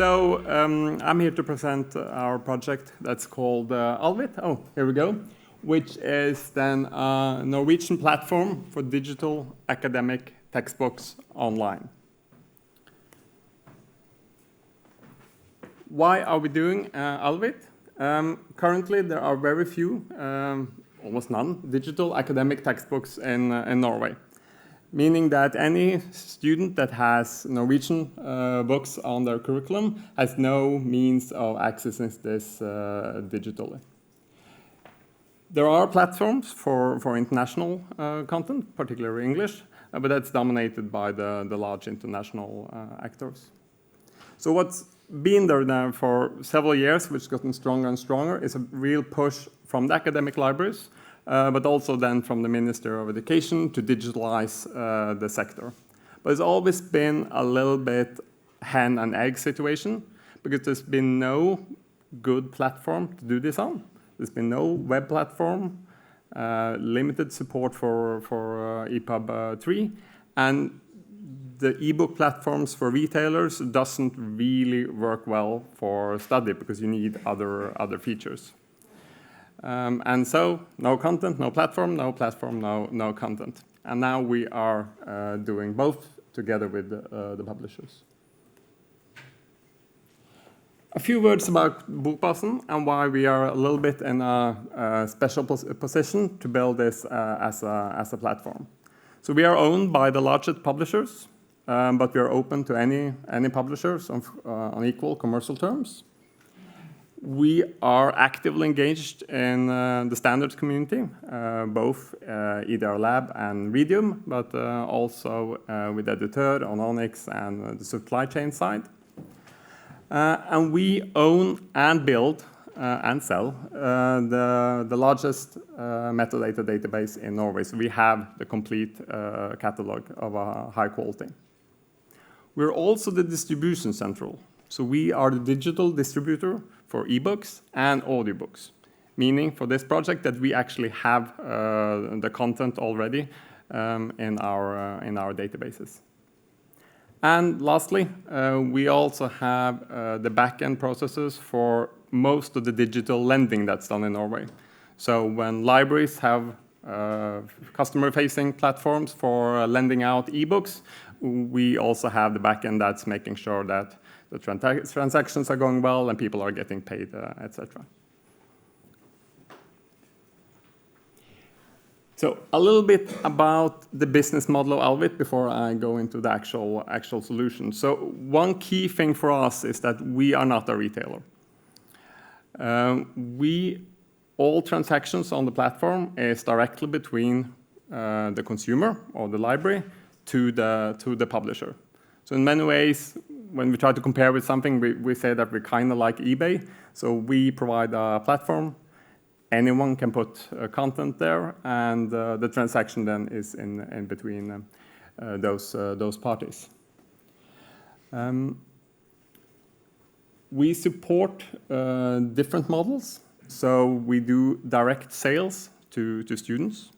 I'm here to present our project that's called Alvit. Oh, here we go. Which is then a Norwegian platform for digital academic textbooks online. Why are we doing Alvit? Currently, there are very few, almost none, digital academic textbooks in Norway. Meaning that any student that has Norwegian books on their curriculum has no means of accessing this digitally. There are platforms for international content, particularly English, but that's dominated by the large international actors. So what's been there now for several years, which has gotten stronger and stronger, is a real push from the academic libraries, but also then from the Minister of Education to digitalize the sector. But it's always been a little bit hen and egg situation, because there's been no good platform to do this on. There's been no web platform, limited support for EPUB 3, and the ebook platforms for retailers doesn't really work well for study because you need other features. And so, no content, no platform, no content. And now we are doing both together with the publishers. A few words about Bokbasen and why we are a little bit in a special position to build this as a platform. So we are owned by the largest publishers, but we are open to any publishers on equal commercial terms. We are actively engaged in the standards community, both EDRLab and Readium, but also with Editor on Onyx and the supply chain side. And we own and build and sell the largest metadata database in Norway. So we have the complete catalog of a high quality. We're also the distribution central. So we are the digital distributor for ebooks and audiobooks, meaning for this project that we actually have the content already in our databases. And lastly, we also have the back-end processes for most of the digital lending that's done in Norway. So when libraries have customer-facing platforms for lending out ebooks, we also have the back-end that's making sure that the transactions are going well and people are getting paid, etc. So a little bit about the business model of Alvit before I go into the actual solution. So one key thing for us is that we are not a retailer. All transactions on the platform is directly between the consumer or the library to the publisher. So in many ways, when we try to compare with something, we say that we're kind of like eBay. So we provide a platform. Anyone can put content there, and the transaction then is in between those parties. We support different models. So we do direct sales to students.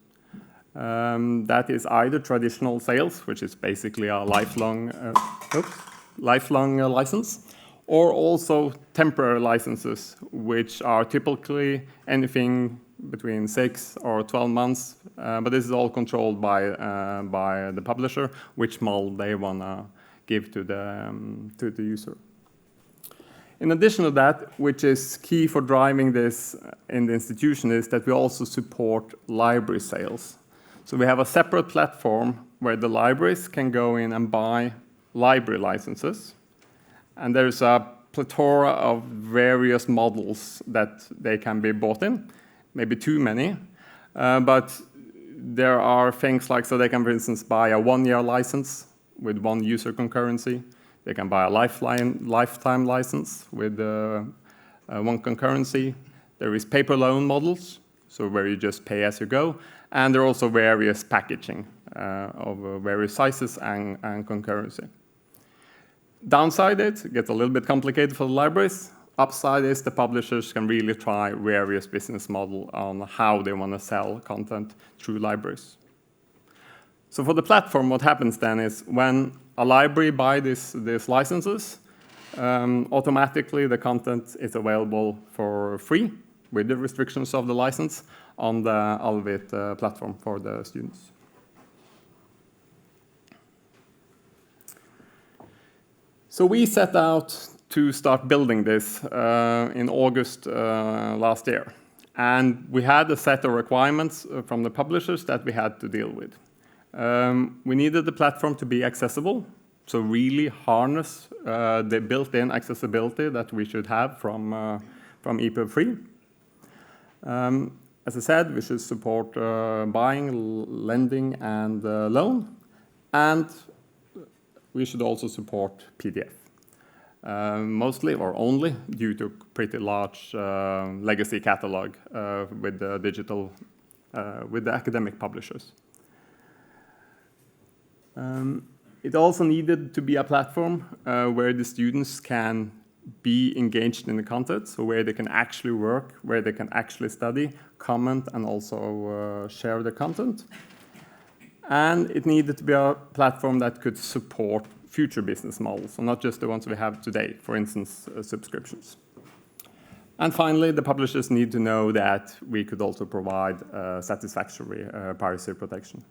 That is either traditional sales, which is basically a lifelong license, or also temporary licenses, which are typically anything between 6 or 12 months. But this is all controlled by the publisher, which model they want to give to the user. In addition to that, which is key for driving this in the institution, is that we also support library sales. So we have a separate platform where the libraries can go in and buy library licenses. And there's a plethora of various models that they can be bought in, maybe too many. But there are things like, so they can, for instance, buy a 1-year license with 1 user concurrency. They can buy a lifetime license with 1 concurrency. There is paper loan models, so where you just pay as you go. And there are also various packaging of various sizes and concurrency. Downside, it gets a little bit complicated for the libraries. Upside is the publishers can really try various business models on how they want to sell content through libraries. So for the platform, what happens then is when a library buys these licenses, Automatically, the content is available for free with the restrictions of the license on the Alvit platform for the students. So we set out to start building this in August last year. And we had a set of requirements from the publishers that we had to deal with. We needed the platform to be accessible, so really harness the built-in accessibility that we should have from EPUB Free. As I said, we should support buying, lending, and loan, and we should also support PDF. Mostly or only due to pretty large legacy catalog with the digital, with the academic publishers. It also needed to be a platform where the students can be engaged in the content, so where they can actually work, where they can actually study, comment, and also share the content. And it needed to be a platform that could support future business models, so not just the ones we have today, for instance, subscriptions. And finally, the publishers need to know that we could also provide satisfactory piracy protection.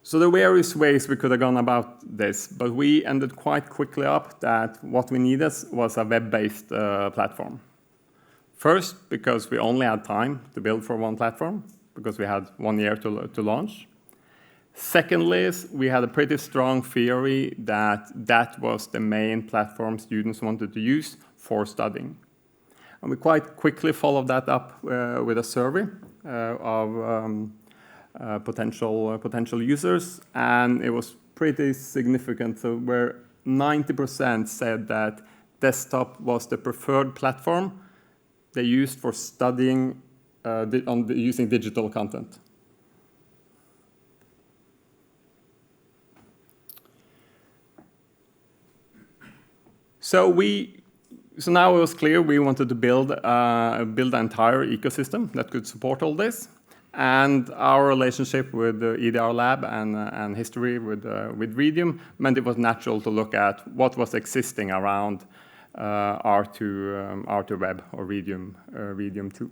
So there are various ways we could have gone about this, but we ended quite quickly up that what we needed was a web-based platform. First, because we only had time to build for one platform, because we had 1 year to launch. Secondly, we had a pretty strong theory that that was the main platform students wanted to use for studying. And we quite quickly followed that up with a survey of potential users, and it was pretty significant. So where 90% said that desktop was the preferred platform they used for studying using digital content. So now it was clear we wanted to build an entire ecosystem that could support all this. And our relationship with the EDRLab and history with Readium meant it was natural to look at what was existing around R2 Web or Readium 2.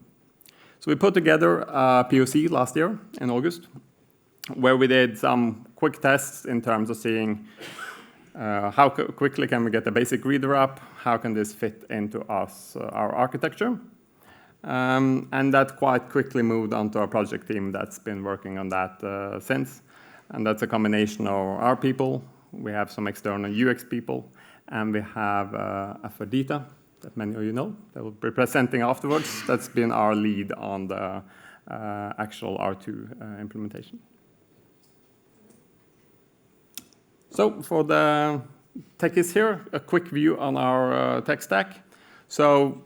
So we put together a POC last year in August, where we did some quick tests in terms of seeing how quickly can we get the basic reader up, how can this fit into our architecture. And that quite quickly moved onto our project team that's been working on that since. And that's a combination of our people, we have some external UX people, and we have Afrodita, that many of you know, that will be presenting afterwards. That's been our lead on the actual R2 implementation. So for the techies here, a quick view on our tech stack. So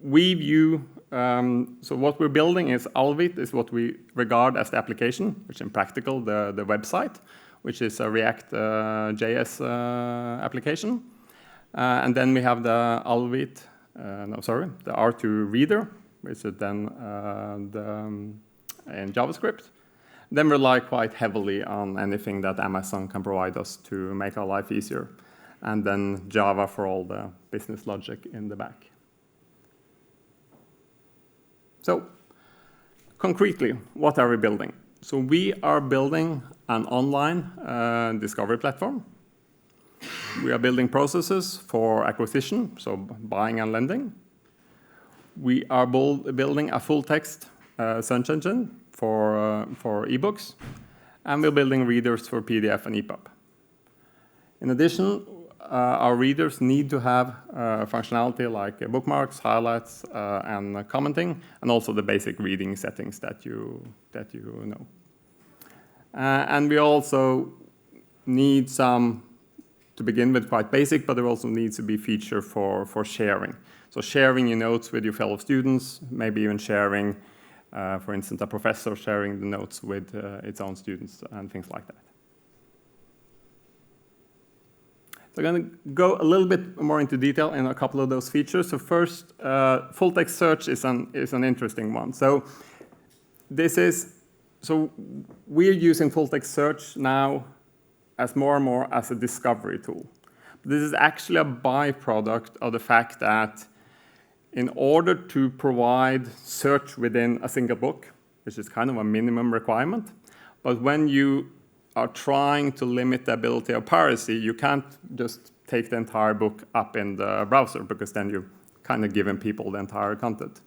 we view so what we're building is Alvit, is what we regard as the application, which in practical, the website, which is a React JS application. And then we have the Alvit, the R2 reader, which is then in JavaScript. Then we rely quite heavily on anything that Amazon can provide us to make our life easier. And then Java for all the business logic in the back. So, concretely, what are we building? So we are building an online discovery platform. We are building processes for acquisition, so buying and lending. We are building a full-text search engine for ebooks, and we're building readers for PDF and EPUB. In addition, our readers need to have functionality like bookmarks, highlights, and commenting, and also the basic reading settings that you know. And we also need some, to begin with, quite basic, but there also needs to be feature for sharing. So sharing your notes with your fellow students, maybe even sharing, for instance, a professor sharing the notes with its own students and things like that. So I'm going to go a little bit more into detail in a couple of those features. So first, full-text search is an interesting one. So we're using full-text search now as more and more as a discovery tool. This is actually a byproduct of the fact that in order to provide search within a single book, which is kind of a minimum requirement, but when you are trying to limit the ability of piracy, you can't just take the entire book up in the browser, because then you're kind of giving people the entire content.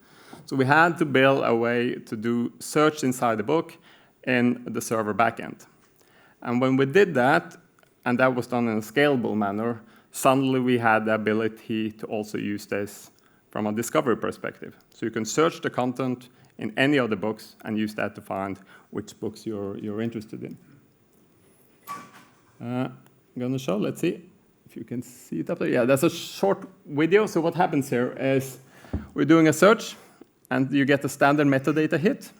So we had to build a way to do search inside the book in the server backend. And when we did that, and that was done in a scalable manner, suddenly we had the ability to also use this from a discovery perspective. So you can search the content in any of the books and use that to find which books you're interested in. I'm going to show, let's see if you can see it up there. Yeah, that's a short video. So what happens here is we're doing a search, and you get a standard metadata hit.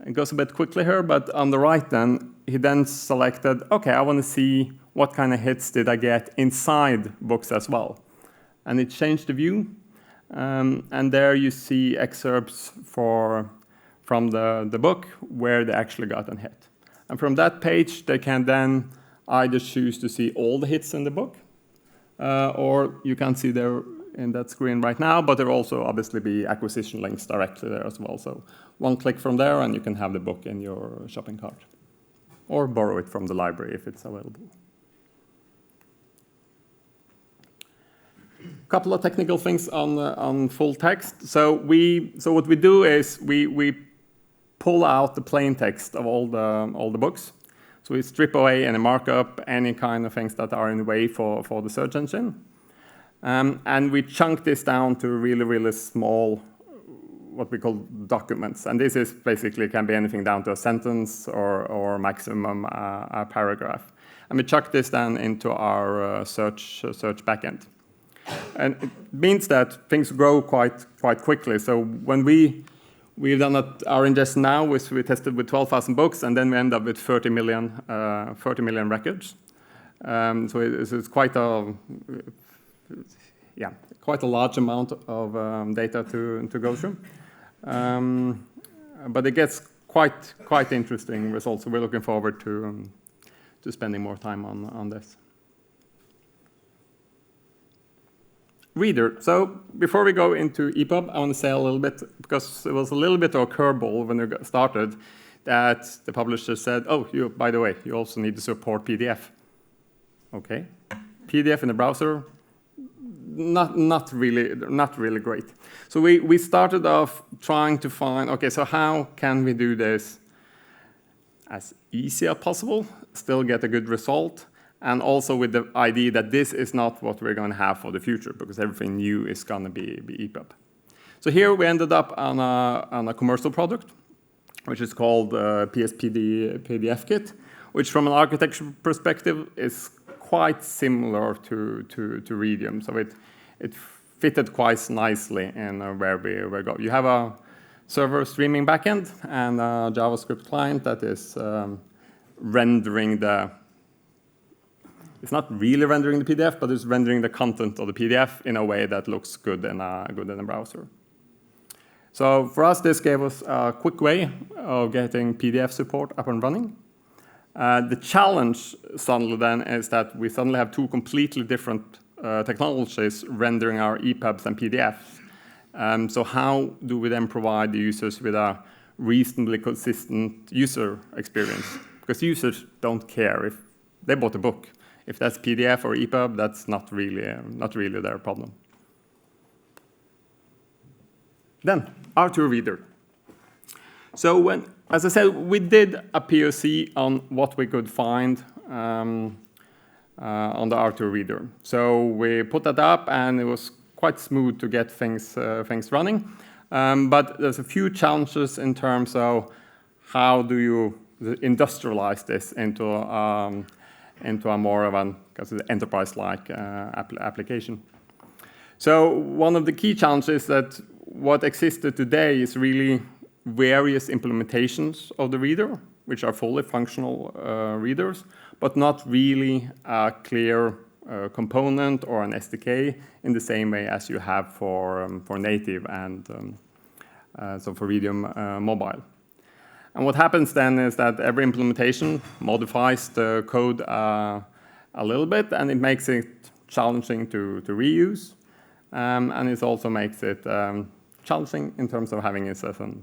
It goes a bit quickly here, but on the right then, he then selected, okay, I want to see what kind of hits did I get inside books as well. And it changed the view, and there you see excerpts from the book where they actually got a hit. And from that page, they can then either choose to see all the hits in the book, or you can't see there in that screen right now, but there will also obviously be acquisition links directly there as well. So one click from there, and you can have the book in your shopping cart, or borrow it from the library if it's available. A couple of technical things on full text. So what we do is we pull out the plain text of all the books. So we strip away any markup, any kind of things that are in the way for the search engine. And we chunk this down to really, really small, what we call documents. And this is basically can be anything down to a sentence or maximum a paragraph. And we chuck this down into our search backend. And it means that things grow quite quickly. So when we've done our ingest now, we tested with 12,000 books, and then we end up with 30 million records. So it's quite a large amount of data to go through. But it gets quite interesting results. So we're looking forward to spending more time on this. Reader. So before we go into EPUB, I want to say a little bit, because it was a little bit of a curveball when we got started, that the publisher said, oh, by the way, you also need to support PDF. Okay. PDF in the browser, not really great. So we started off trying to find, okay, so how can we do this as easy as possible, still get a good result, and also with the idea that this is not what we're going to have for the future, because everything new is going to be EPUB. So here we ended up on a commercial product, which is called PSPD PDF Kit, which from an architecture perspective is quite similar to Readium. So it fitted quite nicely in where we go. You have a server streaming backend and a JavaScript client that is rendering it's not really rendering the PDF, but it's rendering the content of the PDF in a way that looks good in a browser. So for us, this gave us a quick way of getting PDF support up and running. The challenge suddenly then is that we suddenly have two completely different technologies rendering our EPUBs and PDFs. So how do we then provide the users with a reasonably consistent user experience? Because users don't care if they bought a book. If that's PDF or EPUB, that's not really their problem. Then, R2 Reader. So as I said, we did a POC on what we could find on the R2 Reader. So we put that up, and it was quite smooth to get things running. But there's a few challenges in terms of how do you industrialize this into a more of an enterprise-like application. So one of the key challenges is that what existed today is really various implementations of the reader, which are fully functional readers, but not really a clear component or an SDK in the same way as you have for native and so for Readium mobile. And what happens then is that every implementation modifies the code a little bit, and it makes it challenging to reuse, and it also makes it challenging in terms of having it as a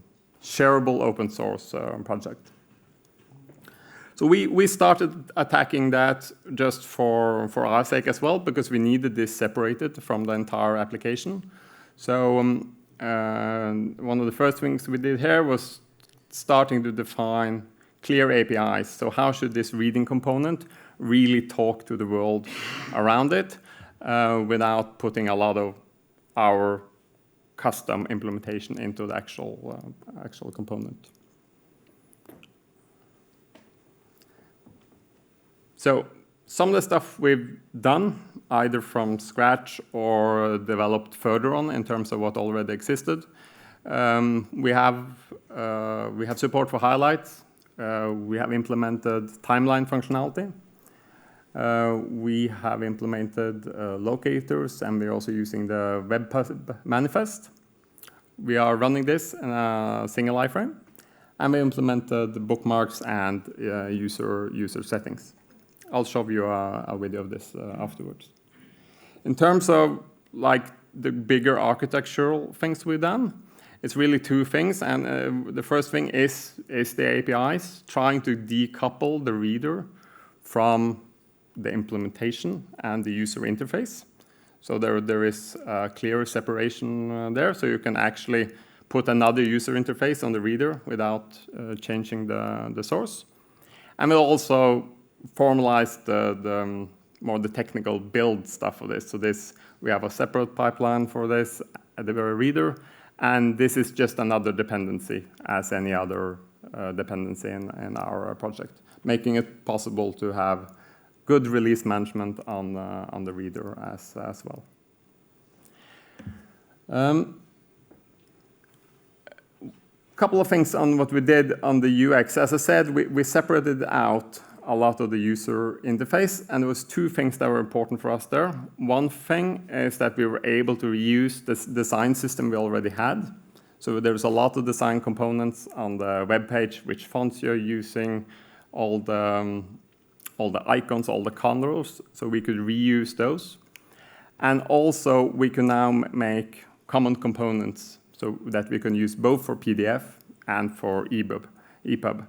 shareable open source project. So we started attacking that just for our sake as well, because we needed this separated from the entire application. So one of the first things we did here was starting to define clear APIs. So how should this reading component really talk to the world around it without putting a lot of our custom implementation into the actual component. So some of the stuff we've done, either from scratch or developed further on in terms of what already existed. We have support for highlights. We have implemented timeline functionality. We have implemented locators, and we're also using the web manifest. We are running this in a single iframe, and we implemented the bookmarks and user settings. I'll show you a video of this afterwards. In terms of like the bigger architectural things we've done, it's really two things, and the first thing is the APIs, trying to decouple the reader from the implementation and the user interface. So there is a clear separation there, so you can actually put another user interface on the reader without changing the source. And we'll also formalize the more the technical build stuff of this. So we have a separate pipeline for this at the very reader, and this is just another dependency as any other dependency in our project, making it possible to have good release management on the reader as well. Couple of things on what we did on the UX. As I said, we separated out a lot of the user interface, and there was two things that were important for us there. One thing is that we were able to reuse this design system we already had. So there's a lot of design components on the web page, which fonts you're using, all the icons, all the colors, so we could reuse those. And also, we can now make common components so that we can use both for PDF and for EPUB.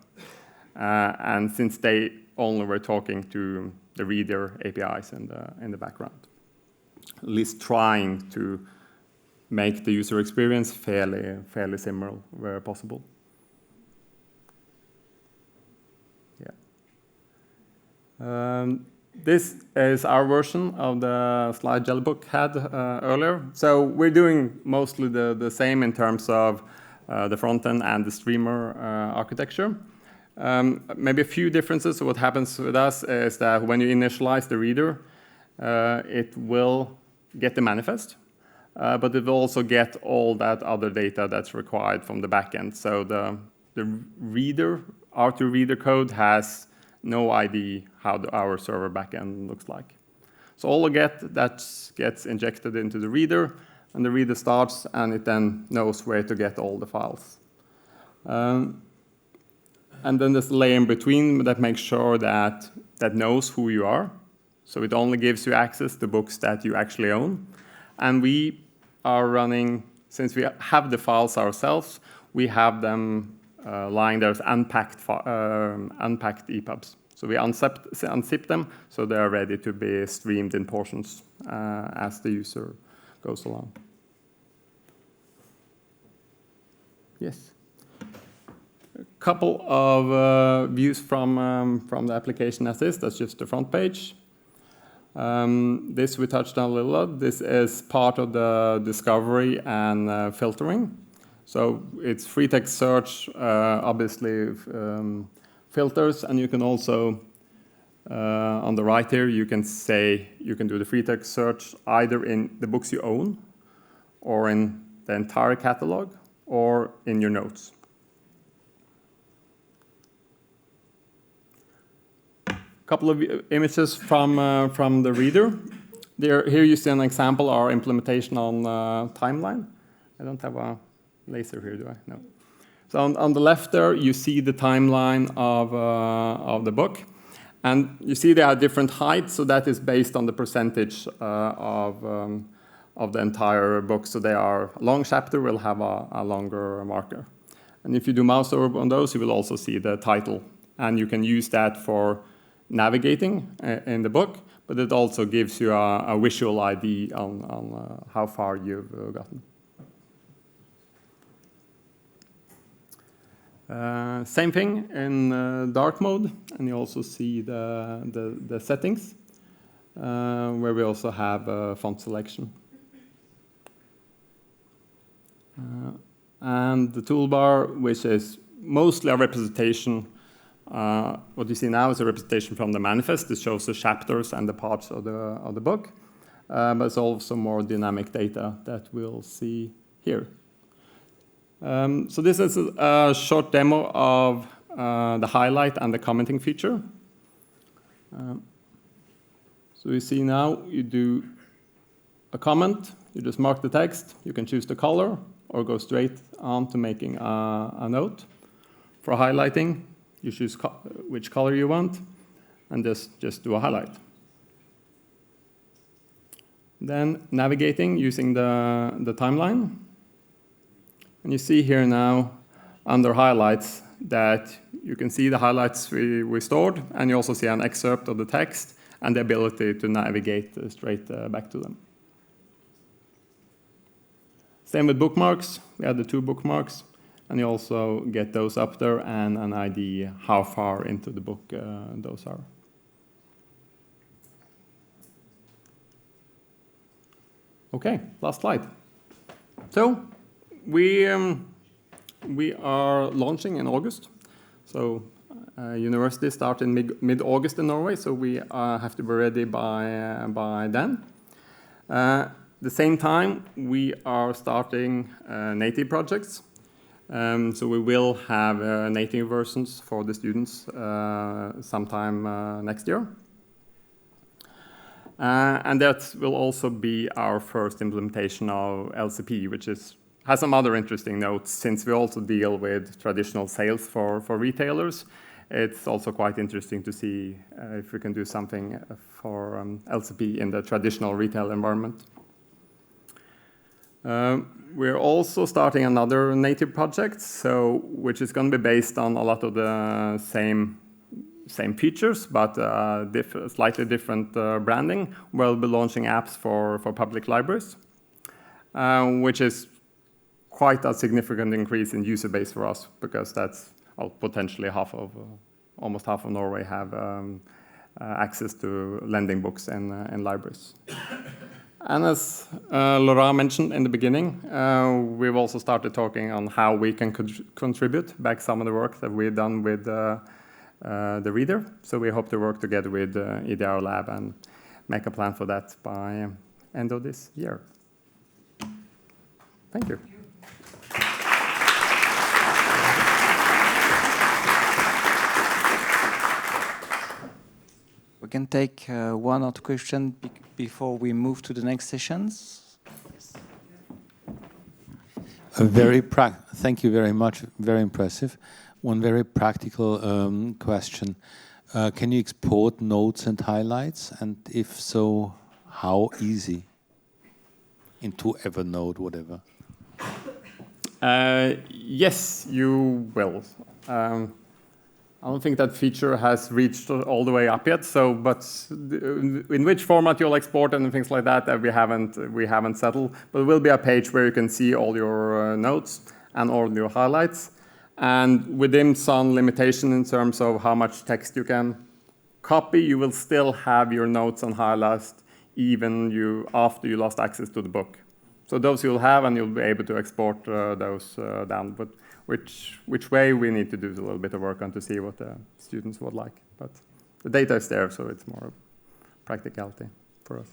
And since they only were talking to the reader APIs in the background, at least trying to make the user experience fairly similar where possible. This is our version of the slide Jellybook had earlier. So we're doing mostly the same in terms of the front end and the streamer architecture. Maybe a few differences. So what happens with us is that when you initialize the reader, it will get the manifest, but it will also get all that other data that's required from the backend. So the reader, R2 reader code has no idea how our server backend looks like. So all that gets injected into the reader, and the reader starts, and it then knows where to get all the files. And then there's a layer in between that makes sure that knows who you are. So it only gives you access to books that you actually own. And we are running, since we have the files ourselves, we have them lying there as unpacked EPUBs. So we unzip them, so they are ready to be streamed in portions as the user goes along. Yes. A couple of views from the application as is. That's just the front page. This we touched on a little bit. This is part of the discovery and filtering. So it's free text search, obviously filters, and you can also, on the right here, you can do the free text search either in the books you own, or in the entire catalog, or in your notes. Couple of images from the reader. Here you see an example, our implementation on timeline. I don't have a laser here, do I? No. So on the left there, you see the timeline of the book. And you see they are different heights, so that is based on the percentage of the entire book. So they are a long chapter will have a longer marker. And if you do mouse over on those, you will also see the title. And you can use that for navigating in the book, but it also gives you a visual ID on how far you've gotten. Same thing in dark mode, and you also see the settings, where we also have font selection. And the toolbar, which is mostly a representation. What you see now is a representation from the manifest. It shows the chapters and the parts of the book, but it's also more dynamic data that we'll see here. So this is a short demo of the highlight and the commenting feature. So you see now you do a comment, you just mark the text, you can choose the color or go straight on to making a note. For highlighting, you choose which color you want and just do a highlight. Then navigating using the timeline. And you see here now under highlights that you can see the highlights we stored, and you also see an excerpt of the text and the ability to navigate straight back to them. Same with bookmarks. We had the 2 bookmarks, and you also get those up there and an ID how far into the book those are. Okay, last slide. So we are launching in August. So universities start in mid-August in Norway, so we have to be ready by then. The same time, we are starting native projects. So we will have native versions for the students sometime next year. And that will also be our first implementation of LCP, which has some other interesting notes. Since we also deal with traditional sales for retailers, it's also quite interesting to see if we can do something for LCP in the traditional retail environment. We're also starting another native project, which is going to be based on a lot of the same features, but slightly different branding. We'll be launching apps for public libraries, which is quite a significant increase in user base for us, because that's potentially almost half of Norway have access to lending books in libraries. And as Laura mentioned in the beginning, we've also started talking on how we can contribute back some of the work that we've done with the reader. So we hope to work together with EDRLab and make a plan for that by end of this year. Thank you. We can take one or two questions before we move to the next sessions. Yes. Thank you very much. Very impressive. One very practical question. Can you export notes and highlights? And if so, how easy? Into Evernote, whatever. Yes, you will. I don't think that feature has reached all the way up yet. But in which format you'll export and things like that, we haven't settled. But there will be a page where you can see all your notes and all your highlights, and within some limitation in terms of how much text you can copy, you will still have your notes and highlights even after you lost access to the book. So those you'll have, and you'll be able to export those down. But which way we need to do a little bit of work on to see what the students would like. But the data is there, so it's more practicality for us.